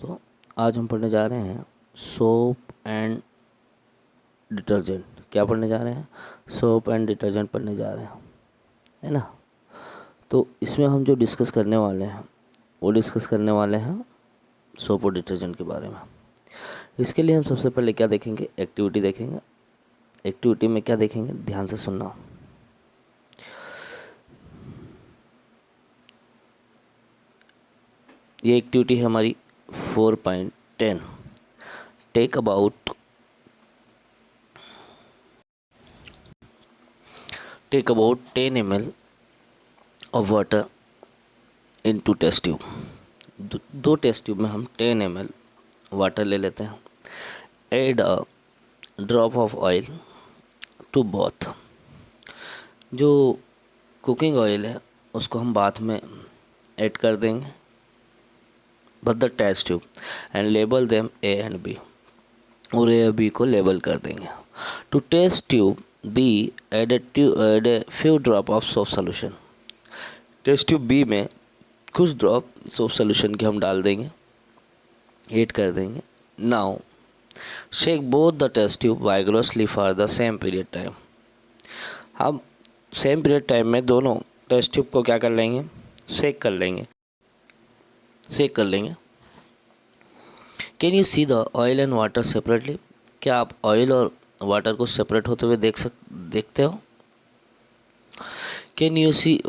तो आज हम पढ़ने जा रहे हैं सोप एंड डिटर्जेंट। क्या पढ़ने जा रहे हैं? सोप एंड डिटर्जेंट पढ़ने जा रहे हैं, है ना। तो इसमें हम जो डिस्कस करने वाले हैं वो डिस्कस करने वाले हैं सोप और डिटर्जेंट के बारे में। इसके लिए हम सबसे पहले क्या देखेंगे? एक्टिविटी देखेंगे। एक्टिविटी में क्या देखेंगे? ध्यान से सुनना। ये एक्टिविटी है हमारी 4.10। Take about 10 ml of water into test tube. दो टेस्ट ट्यूब में हम 10 ml वाटर ले लेते हैं। Add a drop of oil to both. जो कुकिंग ऑयल है उसको हम बाथ में ऐड कर देंगे, but the test tube and label them A and B, और ए बी को लेबल कर देंगे। To test tube B add a few drop of soap solution. Test tube B में कुछ ड्रॉप सोप सोल्यूशन के हम डाल देंगे, ऐड कर देंगे। Now shake both the test tube vigorously for the same period time. हम सेम पीरियड टाइम में दोनों टेस्ट ट्यूब को क्या कर लेंगे? शेक कर लेंगे। Can you see the oil and water separately? क्या आप ऑयल और वाटर को सेपरेट होते हुए देखते हो? Can you see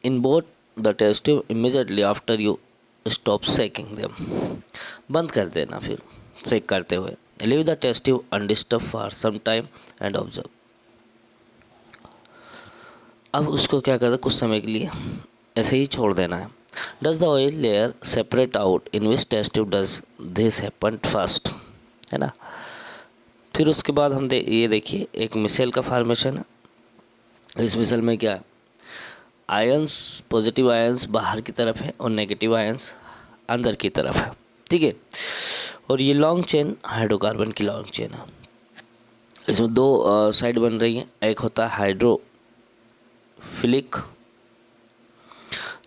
in both the test tube immediately after you stop shaking them? बंद कर देना फिर शेक करते हुए। Leave the test tube undisturbed for some time and observe. अब उसको क्या करना? कुछ समय के लिए ऐसे ही छोड़ देना है। Does the oil layer separate out? In which test tube does this happen first? है ना। फिर उसके बाद हम ये देखिए एक मिसेल का फॉर्मेशन है। इस मिसेल में क्या है? आयंस, पॉजिटिव आयंस बाहर की तरफ है और नेगेटिव आयंस अंदर की तरफ है, ठीक है। और ये लॉन्ग चेन हाइड्रोकार्बन की लॉन्ग चेन है। इसमें दो साइड बन रही हैं। एक होता है हाइड्रोफिलिक।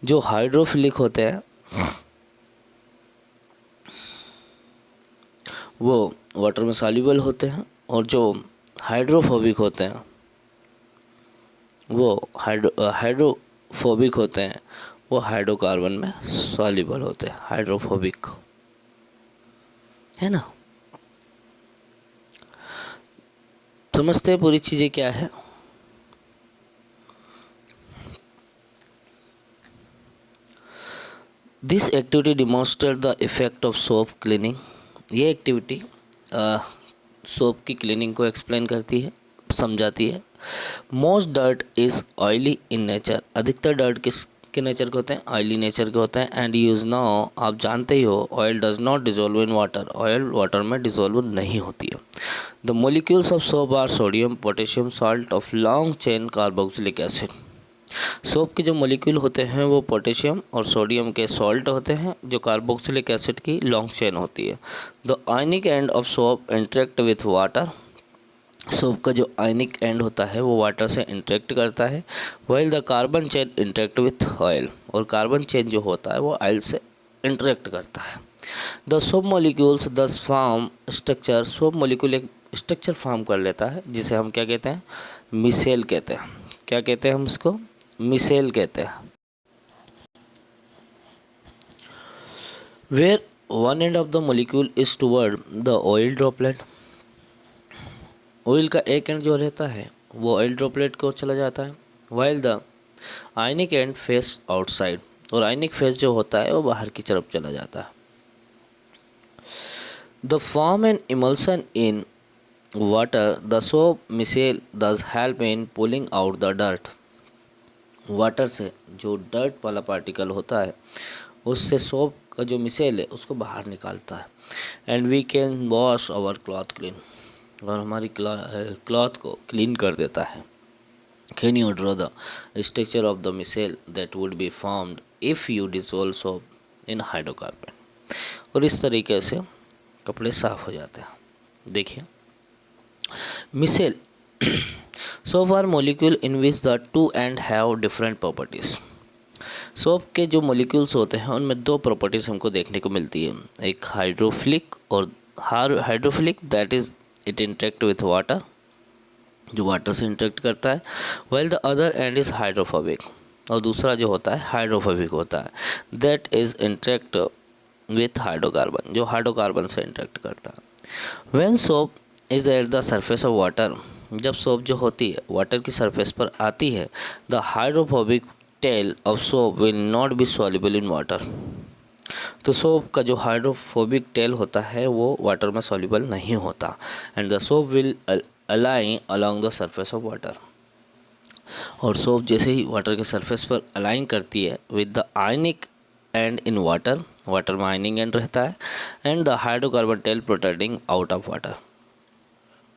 जो हाइड्रोफिलिक होते हैं वो वाटर में सॉल्युबल होते हैं, और जो हाइड्रोफोबिक होते हैं वो हाइड्रोफोबिक होते हैं, वो हाइड्रोकार्बन में सॉल्युबल होते हैं, हाइड्रोफोबिक, है ना। समझते हैं पूरी चीज़ें क्या है। This activity demonstrate the effect of soap cleaning. ये एक्टिविटी सोप की क्लीनिंग को एक्सप्लेन करती है, समझाती है। Most dirt is oily in nature. अधिकतर डर्ट किसके नेचर के होते हैं? ऑयली नेचर के होते हैं। एंड यूज नाउ, आप जानते ही हो, oil does not dissolve in water. Oil water में डिजोल्व नहीं होती है। The molecules of soap are sodium, potassium, salt of long chain carboxylic acid. Soap के जो मोलिक्यूल होते हैं वो पोटेशियम और सोडियम के सॉल्ट होते हैं, जो कार्बोक्सिलिक एसिड की लॉन्ग चेन होती है। The ionic end of soap interact with water. Soap का जो आयनिक एंड होता है वो वाटर से इंटरेक्ट करता है, while the carbon chain interact with oil. और कार्बन चेन जो होता है वो ऑयल से इंटरेक्ट करता है। द सोप मोलिक्यूल्स दस फॉर्म स्ट्रक्चर। सोप मोलिक्यूल एक स्ट्रक्चर फॉर्म कर लेता है जिसे हम क्या कहते हैं? मिसेल कहते हैं। क्या कहते हैं हम इसको? मिसेल कहते हैं। Where one end of the molecule is toward the oil droplet. Oil का एक एंड जो रहता है वो ऑयल ड्रॉपलेट की ओर चला जाता है, while the ionic and face outside. और आयनिक फेस जो होता है वो बाहर की तरफ चला जाता है। The form and emulsion in water. The soap micelle does help in pulling out the dirt. Water से जो डर्ट वाला पार्टिकल होता है उससे सोप का जो मिसेल है उसको बाहर निकालता है। And we can wash our cloth clean. और हमारी क्लॉथ को क्लीन कर देता है। Can you draw the structure of the micelle that would be formed if you dissolve soap in hydrocarbon. और इस तरीके से कपड़े साफ हो जाते हैं। देखिए micelle soap are molecule in which the two end have different properties. Soap के जो मॉलिक्यूल्स होते हैं उनमें दो प्रॉपर्टीज़ हमको देखने को मिलती है, एक हाइड्रोफिलिक और hydrophilic that is it interact with water, जो वाटर से इंटरेक्ट करता है, well the other and is hydrophobic, और दूसरा जो होता है हाइड्रोफोबिक होता है, that is interact with hydrocarbon, जो हाइड्रोकार्बन से इंटरेक्ट करता है। When soap is at the surface of water, जब सोप जो होती है वाटर की सरफेस पर आती है, the hydrophobic tell of soap will not be soluble in water, तो सोप का जो हाइड्रोफोबिक टेल होता है वो वाटर में सॉल्युबल नहीं होता, and the soap will align along the surface of water, और सोप जैसे ही वाटर के सरफेस पर अलाइन करती है with the ionic end in water, water में आयनिक एंड रहता है, and the hydrocarbon tail protecting out of water,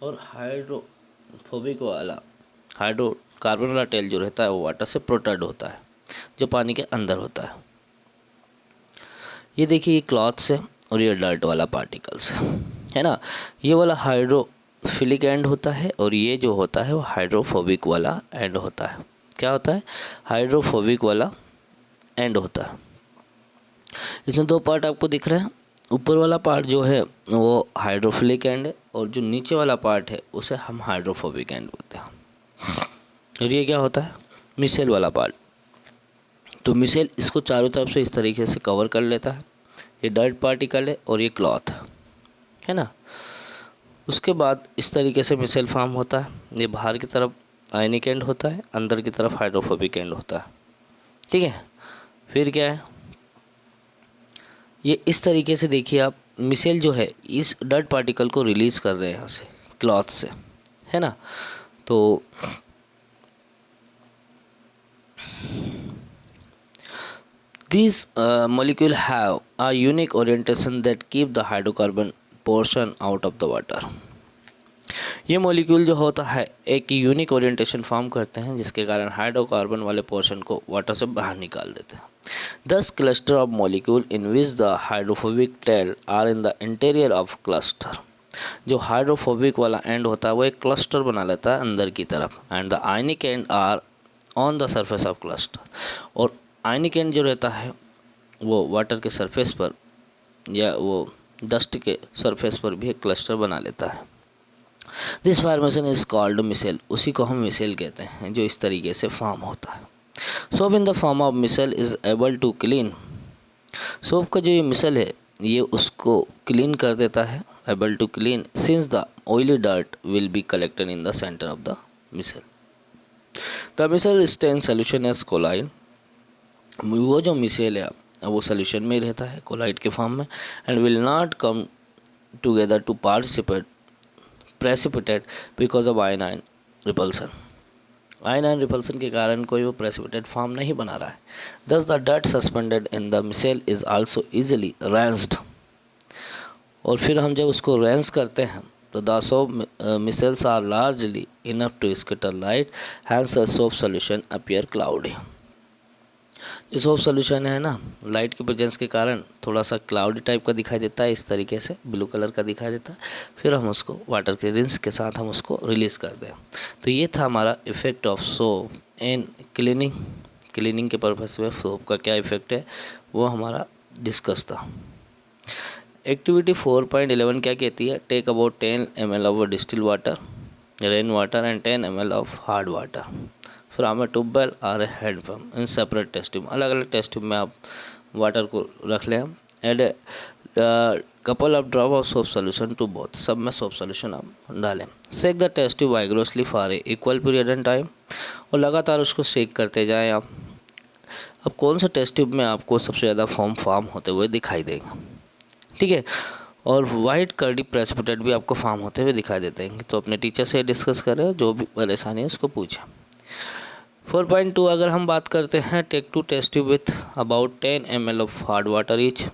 और हाइड्रोफोबिक वाला हाइड्रोकार्बन वाला टेल जो रहता है वो वाटर से प्रोटेक्ट होता है, जो पानी के अंदर होता है। ये देखिए ये क्लॉथ्स है और ये डर्ट वाला पार्टिकल्स है ना, ये वाला हाइड्रोफिलिक एंड होता है और ये जो होता है वो हाइड्रोफोबिक वाला एंड होता है। क्या होता है? हाइड्रोफोबिक वाला एंड होता है। इसमें दो पार्ट आपको दिख रहे हैं, ऊपर वाला पार्ट जो है वो हाइड्रोफिलिक एंड है और जो नीचे वाला पार्ट है उसे हम हाइड्रोफोबिक एंड बोलते हैं। और ये क्या होता है? मिसेल वाला पार्ट। तो मिसेल इसको चारों तरफ से इस तरीके से कवर कर लेता है, ये डर्ट पार्टिकल है और ये क्लॉथ है ना। उसके बाद इस तरीके से मिसेल फॉर्म होता है, ये बाहर की तरफ आयनिक एंड होता है, अंदर की तरफ हाइड्रोफोबिक एंड होता है, ठीक है। फिर क्या है, ये इस तरीके से देखिए आप, मिसेल जो है इस डर्ट पार्टिकल को रिलीज़ कर रहे हैं यहाँ से क्लॉथ से, है ना। तो these molecule have a unique orientation that keep the hydrocarbon portion out of the water. ये मॉलिक्यूल जो होता है एक यूनिक ओरिएंटेशन फॉर्म करते हैं जिसके कारण हाइड्रोकार्बन वाले पोर्शन को वाटर से बाहर निकाल देते हैं। 10 cluster of molecule in which the hydrophobic tail are in the interior of cluster. जो हाइड्रोफोबिक वाला एंड होता है वो एक क्लस्टर बना लेता है अंदर की तरफ, and the ionic end are on the surface of cluster, और आयनिक एंड जो रहता है वो वाटर के सरफेस पर या वो डस्ट के सरफेस पर भी एक क्लस्टर बना लेता है। This formation is called micelle, उसी को हम मिसेल कहते हैं जो इस तरीके से फॉर्म होता है। Soap in the form of micelle is able to clean, soap का जो ये मिसेल है ये उसको क्लीन कर देता है, able to clean since the oily dirt will be collected in the centre of the micelle. The micelle stay in solution as colloid, वो जो मिसेल है वो सोल्यूशन में ही रहता है कोलाइड के फॉर्म में, and will not come together to precipitate because of ionic repulsion. Ionic repulsion के कारण कोई वो प्रेसिपिटेट फॉर्म नहीं बना रहा है। Thus the dirt suspended in the micelle is also easily rinsed, और फिर हम जब उसको रेंस करते हैं तो the soap micelles are largely enough to scatter light, hence the soap solution appear cloudy. जो सोप सोल्यूशन है ना, लाइट के प्रेजेंस के कारण थोड़ा सा क्लाउडी टाइप का दिखाई देता है, इस तरीके से ब्लू कलर का दिखाई देता है। फिर हम उसको वाटर के रिंस के साथ हम उसको रिलीज़ कर दें। तो ये था हमारा effect of soap in cleaning. Cleaning के पर्पज़ से सोप का क्या इफ़ेक्ट है वो हमारा डिस्कस था। एक्टिविटी 4.11 क्या कहती है? Take about 10 ml of distil water, rain water and 10 ml of hard water from a tubewell और a hand pump in separate test tube. अलग अलग टेस्ट ट्यूब में आप वाटर को रख लें, add couple of drop of soap solution to both, सब में सोप सोल्यूशन आप डालें। Shake the test tube vigorously for a equal period and time, और लगातार उसको सेक करते जाएं आप। अब कौन सा टेस्ट ट्यूब में आपको सबसे ज़्यादा फॉर्म होते हुए दिखाई देगा, ठीक है, और वाइट कर्डी प्रेसिपिटेट भी आपको फॉर्म होते हुए दिखाई देते हैं। तो अपने टीचर से डिस्कस करें, जो भी परेशानी है उसको पूछें। 4.2 अगर हम बात करते हैं, take two test tube with about 10 ml of hard water each.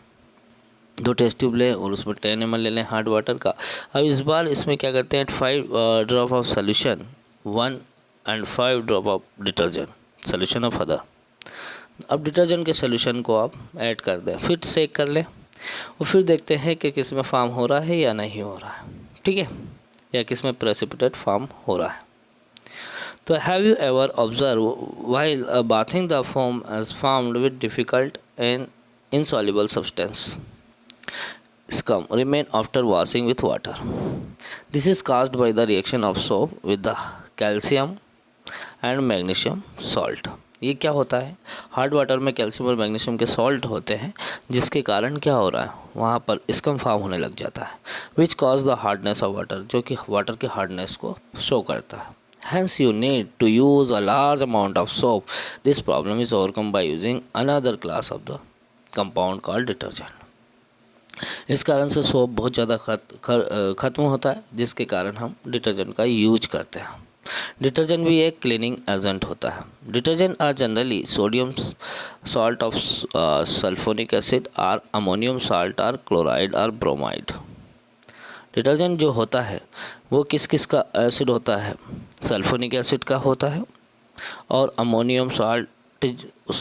दो टेस्ट ट्यूब लें और उसमें 10 ml ले लें हार्ड वाटर का। अब इस बार इसमें क्या करते हैं, 5 drop of solution 1 and 5 drop of detergent solution of other. अब डिटर्जेंट के सोल्यूशन को आप ऐड कर दें, फिर सेक कर लें और फिर देखते हैं कि किस में फॉर्म हो रहा है या नहीं हो रहा है, ठीक है, या किस में प्रेसिपिटेट फॉर्म हो रहा है। तो have you ever observe while bathing the foam is formed with difficult and insoluble substance scum remain after washing with water. This is caused by the reaction of soap with the calcium and magnesium salt. ये क्या होता है, hard water में calcium और magnesium के salt होते हैं, जिसके कारण क्या हो रहा है, वहाँ पर स्कम फॉर्म होने लग जाता है, which cause the hardness of water, जो कि वाटर की हार्डनेस को शो करता है. Hence you need to use a large amount of soap. This problem is overcome by using another class of the compound called detergent. इस कारण से soap बहुत ज़्यादा ख़त्म होता है, जिसके कारण हम डिटर्जेंट का यूज करते हैं. डिटर्जेंट भी एक क्लीनिंग एजेंट होता है. Detergent are generally sodium salt of sulphonic acid or ammonium salt or chloride or bromide. Detergent जो होता है वो किस किस का एसिड होता है, सल्फोनिक एसिड का होता है और अमोनियम साल्ट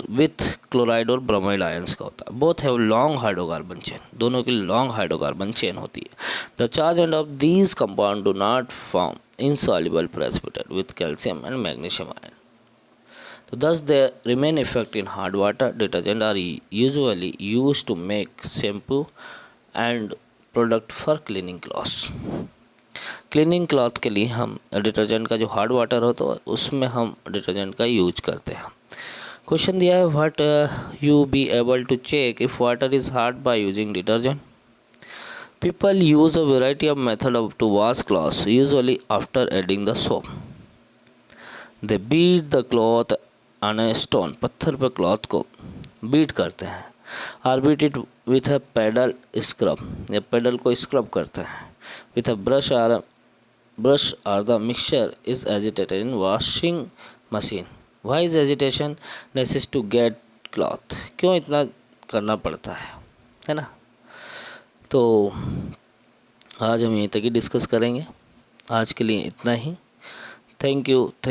विथ क्लोराइड और ब्रोमाइड आयंस का होता है. Both have long hydrocarbon chain, दोनों की लॉन्ग हाइड्रोकार्बन चेन होती है. The charge end of these compound do not form insoluble precipitate with calcium and magnesium ion. So thus they remain effect in hard water. Detergent are usually used to make shampoo and product for cleaning clothes. Cleaning cloth के लिए हम detergent का जो hard water होता है उसमें हम detergent का यूज करते हैं. क्वेश्चन दिया है, what you be able to check if water is hard by using detergent. People use a variety of methods to wash clothes, usually after adding the soap. They beat the cloth on a stone. पत्थर पर cloth को beat करते हैं. Or beat it with a paddle scrub. या pedal को scrub करते हैं. With a brush or the mixture is agitated in washing machine. Why is agitation necessary to get cloth? क्यों इतना करना पड़ता है ना. तो आज हम यहीं तक ही डिस्कस करेंगे. आज के लिए इतना ही. Thank you.